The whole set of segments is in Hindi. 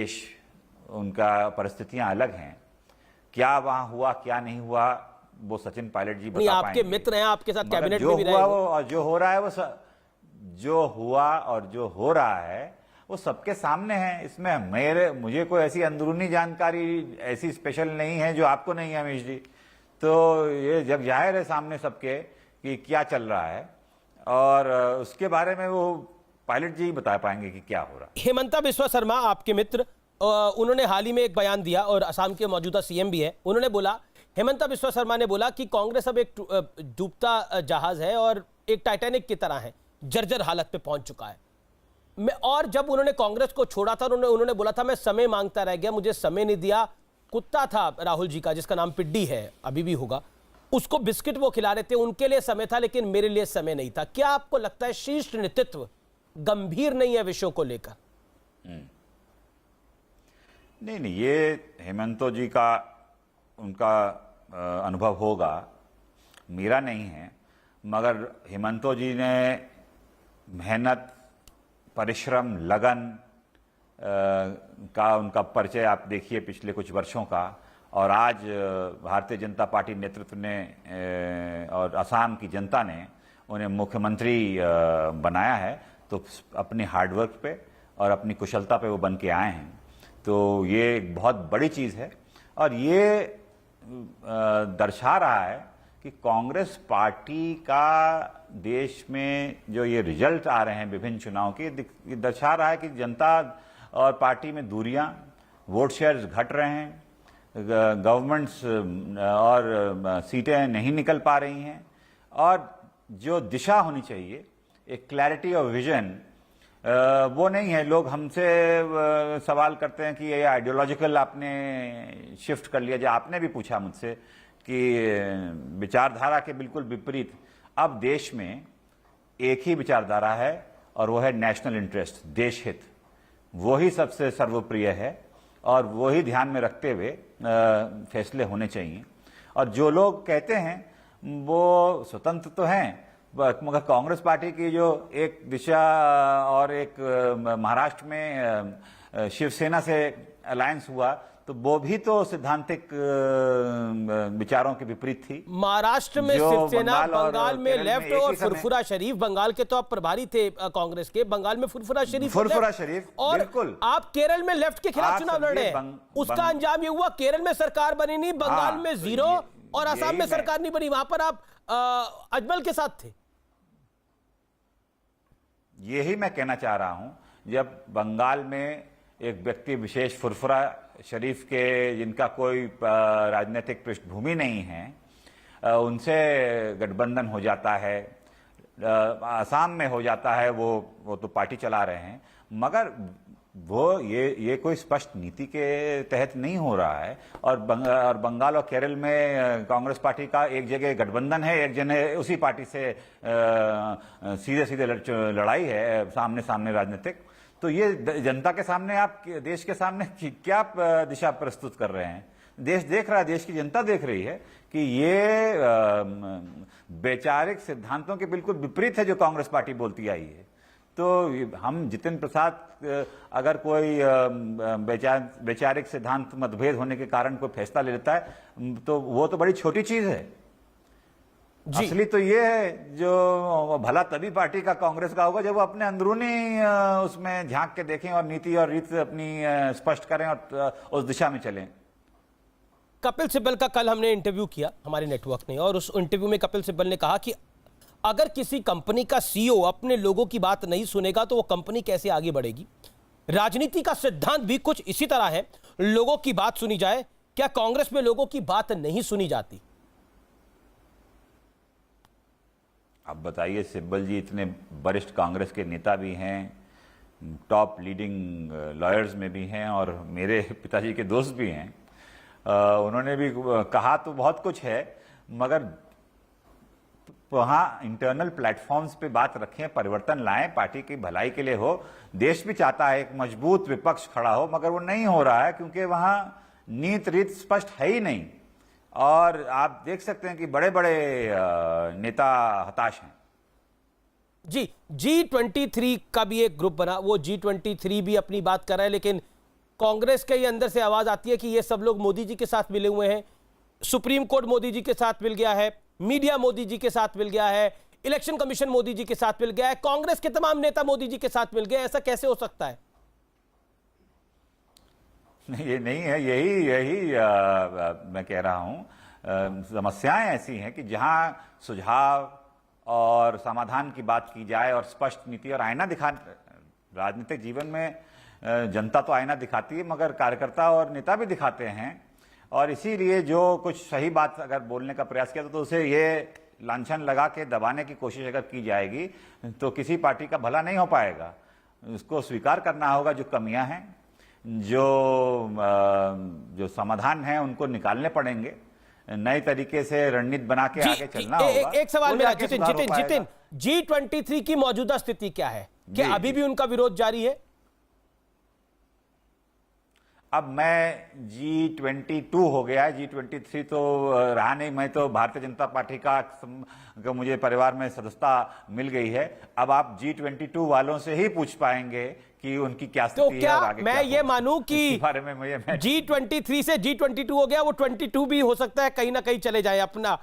देश उनका परिस्थितियां अलग हैं। क्या वहां हुआ क्या नहीं हुआ वो सचिन पायलट जी बता आपके पाएंगे। मित्र हैं, आपके साथ कैबिनेट जो में भी हुआ रहे वो और जो हो रहा है वो जो हुआ और जो हो रहा है वो सबके सामने है। इसमें मुझे कोई ऐसी अंदरूनी जानकारी ऐसी स्पेशल नहीं है जो आपको नहीं है अमीश जी। तो ये जग जाहिर है सामने सबके कि क्या चल रहा है और उसके बारे में वो पायलट जी बता पाएंगे कि क्या हो रहा है। हेमंता बिस्वा शर्मा आपके मित्र, उन्होंने हाल ही में एक बयान दिया और असम के मौजूदा सीएम भी है। उन्होंने बोला, हेमंता बिस्वा शर्मा ने बोला कि कांग्रेस अब एक डूबता जहाज है और एक टाइटैनिक की तरह है, जर्जर हालत पे पहुंच चुका है। और जब उन्होंने कांग्रेस को छोड़ा था उन्होंने बोला था मैं समय मांगता रह गया, मुझे समय नहीं दिया। कुत्ता था राहुल जी का जिसका नाम पिड्डी है, अभी भी होगा, उसको बिस्किट वो खिला रहे थे, उनके लिए समय था लेकिन मेरे लिए समय नहीं था। क्या आपको लगता है शीर्ष नेतृत्व गंभीर नहीं है विषयों को लेकर? नहीं, ये हेमंतो जी का उनका अनुभव होगा, मेरा नहीं है। मगर हेमंतो जी ने मेहनत, परिश्रम, लगन का उनका परिचय आप देखिए पिछले कुछ वर्षों का। और आज भारतीय जनता पार्टी नेतृत्व ने और असम की जनता ने उन्हें मुख्यमंत्री बनाया है, तो अपनी हार्डवर्क पे और अपनी कुशलता पे वो बन के आए हैं। तो ये एक बहुत बड़ी चीज़ है और ये दर्शा रहा है कि कांग्रेस पार्टी का देश में जो ये रिजल्ट आ रहे हैं विभिन्न चुनाव के, ये दर्शा रहा है कि जनता और पार्टी में दूरियां, वोट शेयर्स घट रहे हैं, गवर्नमेंट्स और सीटें नहीं निकल पा रही हैं और जो दिशा होनी चाहिए, एक क्लैरिटी ऑफ विजन, वो नहीं है। लोग हमसे सवाल करते हैं कि ये आइडियोलॉजिकल आपने शिफ्ट कर लिया। जो आपने भी पूछा मुझसे कि विचारधारा के बिल्कुल विपरीत, अब देश में एक ही विचारधारा है और वो है नेशनल इंटरेस्ट, देश हित। वही सबसे सर्वप्रिय है और वही ध्यान में रखते हुए फैसले होने चाहिए। और जो लोग कहते हैं वो स्वतंत्र तो हैं, मगर कांग्रेस पार्टी की जो एक दिशा और एक महाराष्ट्र में शिवसेना से अलायंस हुआ, तो वो भी तो सैद्धांतिक विचारों के विपरीत थी। महाराष्ट्र में शिवसेना, बंगाल में लेफ्ट और फुरफुरा शरीफ, बंगाल के तो आप प्रभारी थे कांग्रेस के, बंगाल में फुरफुरा शरीफ और बिल्कुल। आप केरल में लेफ्ट के खिलाफ चुनाव लड़ रहे हैं। उसका अंजाम ये हुआ, केरल में सरकार बनी नहीं, बंगाल में जीरो और असम में सरकार नहीं बनी। वहां पर आप अजमल के साथ थे। यही मैं कहना चाह रहा हूं, जब बंगाल में एक व्यक्ति विशेष फुरफुरा शरीफ के, जिनका कोई राजनीतिक पृष्ठभूमि नहीं है, उनसे गठबंधन हो जाता है, असम में हो जाता है, वो तो पार्टी चला रहे हैं, मगर वो ये कोई स्पष्ट नीति के तहत नहीं हो रहा है। और बंगाल और केरल में कांग्रेस पार्टी का एक जगह गठबंधन है, एक जगह उसी पार्टी से सीधे सीधे लड़ाई है, सामने सामने राजनीतिक। तो ये जनता के सामने, आप देश के सामने क्या दिशा प्रस्तुत कर रहे हैं? देश देख रहा है, देश की जनता देख रही है कि ये वैचारिक सिद्धांतों के बिल्कुल विपरीत है जो कांग्रेस पार्टी बोलती आई है। तो हम जितिन प्रसाद अगर कोई वैचारिक सिद्धांत मतभेद होने के कारण कोई फैसला ले लेता है तो वो तो बड़ी छोटी चीज है। असली तो ये है जो भला तभी पार्टी का, कांग्रेस का होगा जब वो अपने अंदरूनी उसमें झांक के देखें और नीति और रीत अपनी स्पष्ट करें और उस दिशा में चलें। कपिल सिब्बल का कल हमने इंटरव्यू किया हमारे नेटवर्क ने, और उस इंटरव्यू में कपिल सिब्बल ने कहा कि अगर किसी कंपनी का सीईओ अपने लोगों की बात नहीं सुनेगा तो वो कंपनी कैसे आगे बढ़ेगी। राजनीति का सिद्धांत भी कुछ इसी तरह है, लोगों की बात सुनी जाए। क्या कांग्रेस में लोगों की बात नहीं सुनी जाती? अब बताइए, सिब्बल जी इतने वरिष्ठ कांग्रेस के नेता भी हैं, टॉप लीडिंग लॉयर्स में भी हैं और मेरे पिताजी के दोस्त भी हैं। उन्होंने भी कहा तो बहुत कुछ है, मगर वहाँ इंटरनल प्लेटफॉर्म्स पे बात रखें, परिवर्तन लाएं, पार्टी की भलाई के लिए हो। देश भी चाहता है एक मजबूत विपक्ष खड़ा हो, मगर वो नहीं हो रहा है क्योंकि वहाँ नीत रीत स्पष्ट है ही नहीं। और आप देख सकते हैं कि बड़े बड़े नेता हताश हैं। जी, G23 का भी एक ग्रुप बना, वो G23 भी अपनी बात कर रहा है, लेकिन कांग्रेस के ही अंदर से आवाज आती है कि ये सब लोग मोदी जी के साथ मिले हुए हैं, सुप्रीम कोर्ट मोदी जी के साथ मिल गया है, मीडिया मोदी जी के साथ मिल गया है, इलेक्शन कमीशन मोदी जी के साथ मिल गया है, कांग्रेस के तमाम नेता मोदी जी के साथ मिल गए, ऐसा कैसे हो सकता है? नहीं, ये नहीं है। यही मैं कह रहा हूं, समस्याएं ऐसी हैं कि जहां सुझाव और समाधान की बात की जाए और स्पष्ट नीति और आईना दिखा, राजनीतिक जीवन में जनता तो आईना दिखाती है, मगर कार्यकर्ता और नेता भी दिखाते हैं। और इसीलिए जो कुछ सही बात अगर बोलने का प्रयास किया तो उसे ये लांछन लगा के दबाने की कोशिश अगर की जाएगी तो किसी पार्टी का भला नहीं हो पाएगा। उसको स्वीकार करना होगा जो कमियां हैं, जो समाधान है उनको निकालने पड़ेंगे, नए तरीके से रणनीति बना के आगे चलना होगा। एक सवाल मेरा जितिन, G23 की मौजूदा स्थिति क्या है? क्या अभी भी उनका विरोध जारी है? अब मैं G22 हो गया है, G23 तो रहा नहीं। मैं तो भारतीय जनता पार्टी का मुझे परिवार में सदस्यता मिल गई है। अब आप G22 वालों से ही पूछ पाएंगे कि उनकी क्या स्थिति तो क्या है और आगे मैं क्या ये मानूं कि बारे में मुझे G23 से G22 हो गया, वो 22 भी हो सकता है, कहीं ना कहीं चले जाए अपना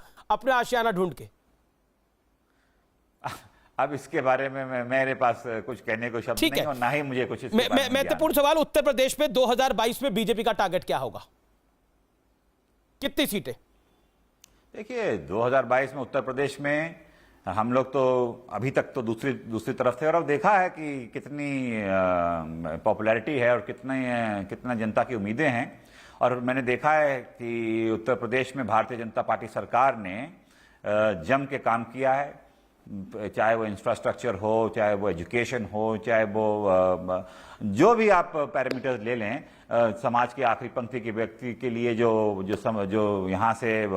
आशियाना ढूंढ के? अब इसके बारे में मेरे पास कुछ कहने को शब्द नहीं और ना ही मुझे कुछ इसके बारे में महत्वपूर्ण सवाल, उत्तर प्रदेश में 2022 में बीजेपी का टारगेट क्या होगा? कितनी सीटें? देखिए, 2022 में उत्तर प्रदेश में हम लोग तो अभी तक तो दूसरी तरफ थे और अब देखा है कि कितनी पॉपुलैरिटी है और कितना जनता की उम्मीदें हैं। और मैंने देखा है कि उत्तर प्रदेश में भारतीय जनता पार्टी सरकार ने जम के काम किया है, चाहे वो इंफ्रास्ट्रक्चर हो, चाहे वो एजुकेशन हो, चाहे वो जो भी आप पैरामीटर्स ले लें, समाज के आखिरी पंक्ति के व्यक्ति के लिए जो यहाँ से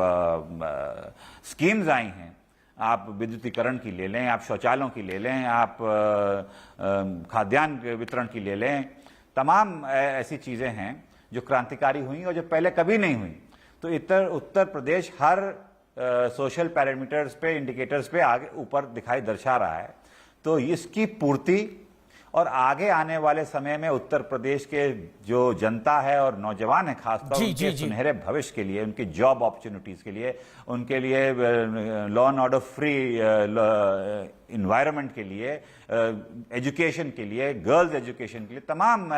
स्कीम्स आई हैं, आप विद्युतीकरण की ले लें, आप शौचालयों की ले लें, आप खाद्यान्न वितरण की ले लें, तमाम ऐसी चीजें हैं जो क्रांतिकारी हुई और जो पहले कभी नहीं हुई। तो उत्तर प्रदेश हर सोशल पैरामीटर्स पे, इंडिकेटर्स पे आगे ऊपर दिखाई दर्शा रहा है। तो इसकी पूर्ति और आगे आने वाले समय में उत्तर प्रदेश के जो जनता है और नौजवान है, खासतौर उनके सुनहरे भविष्य के लिए, उनकी जॉब अपॉर्चुनिटीज के लिए, उनके लिए law and order free environment के लिए, एजुकेशन के लिए, गर्ल्स एजुकेशन के लिए, तमाम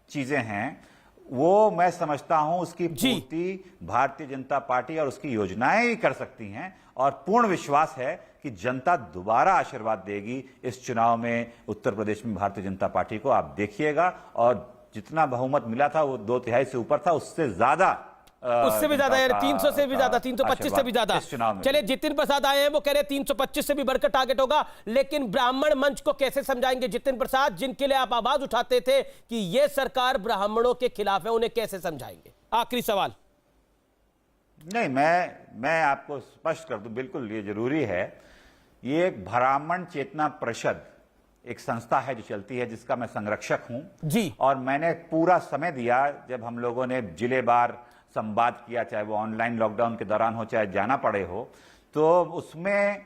चीजें हैं। वो मैं समझता हूं उसकी पूर्ति भारतीय जनता पार्टी और उसकी योजनाएं ही कर सकती हैं और पूर्ण विश्वास है कि जनता दोबारा आशीर्वाद देगी इस चुनाव में। उत्तर प्रदेश में भारतीय जनता पार्टी को आप देखिएगा और जितना बहुमत मिला था वो 2/3 से ऊपर था, उससे ज्यादा यार 300 से भी ज्यादा, 325 से भी ज्यादा। चलिए, जितिन प्रसाद आए हैं, वो कह रहे हैं 325 से भी बढ़कर टारगेट होगा। लेकिन ब्राह्मण मंच को कैसे समझाएंगे जितिन प्रसाद, जिनके लिए आप आवाज उठाते थे कि ये सरकार ब्राह्मणों के खिलाफ है, उन्हें कैसे समझाएंगे? आखिरी सवाल। नहीं, मैं आपको स्पष्ट कर दूं, बिल्कुल ये जरूरी है। ये ब्राह्मण चेतना परिषद एक संस्था है जो चलती है, जिसका मैं संरक्षक हूं जी। और मैंने पूरा समय दिया, जब हम लोगों ने जिलेवार संवाद किया, चाहे वो ऑनलाइन लॉकडाउन के दौरान हो, चाहे जाना पड़े हो, तो उसमें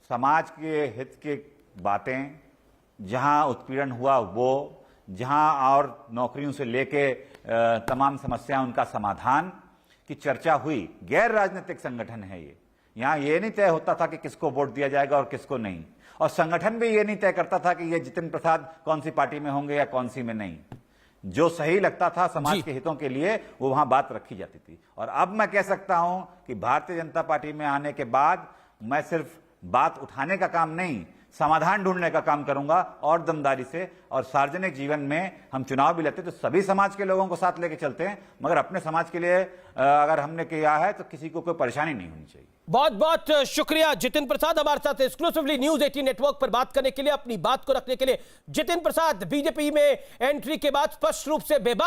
समाज के हित की बातें, जहां उत्पीड़न हुआ वो, जहां और नौकरियों से लेके तमाम समस्या, उनका समाधान की चर्चा हुई। गैर राजनीतिक संगठन है ये, यहां ये नहीं तय होता था कि किसको वोट दिया जाएगा और किसको नहीं, और संगठन भी ये नहीं तय करता था कि ये जितिन प्रसाद कौन सी पार्टी में होंगे या कौन सी में नहीं। जो सही लगता था समाज के हितों के लिए, वो वहां बात रखी जाती थी। और अब मैं कह सकता हूं कि भारतीय जनता पार्टी में आने के बाद मैं सिर्फ बात उठाने का काम नहीं, समाधान ढूंढने का काम करूंगा और दमदारी से। और सार्वजनिक जीवन में हम चुनाव भी लेते तो सभी समाज के लोगों को साथ लेके चलते हैं, मगर अपने समाज के लिए अगर हमने किया है तो किसी को कोई परेशानी नहीं होनी चाहिए। बहुत बहुत शुक्रिया जितिन प्रसाद, हमारे साथ एक्सक्लूसिवली न्यूज 18 नेटवर्क पर बात करने के लिए, अपनी बात को रखने के लिए। जितिन प्रसाद बीजेपी में एंट्री के बाद स्पष्ट रूप से बेबाक